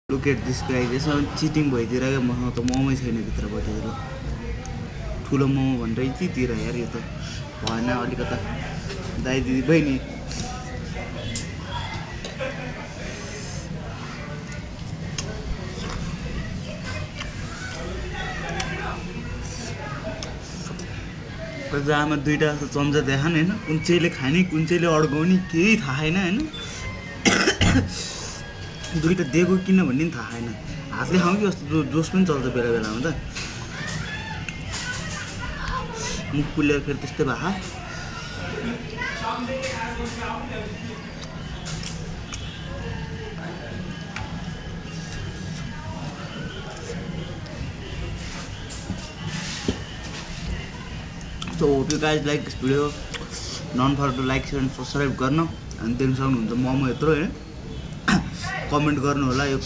Look at this guy. This one cheating भइदिरहेको मसँग त मोमै छैन भित्रबाट ल ठुलो मोमो भनेर चितिर यार यो त भएन अलिकता दाइ दिदी बहिनी कजामा दुईटा जस्तो चम्चा देखान हैन कुन चाहिँले खाने कुन चाहिँले अड्काउने केही थाहा छैन हैन दुईटा दिएको किन भन्ने नि थाहा छैन हातले खाऊ कि जस्तो जोस पनि चल्छ बेला बेलामा त मुख पुलेर फेरि त्यस्तै भा So hope you guys like this video. Don't forget to like, share and subscribe गर्न अनि देख्न सक्नुहुन्छ मोमो यत्रो हैन कमेन्ट गर्नु होला यो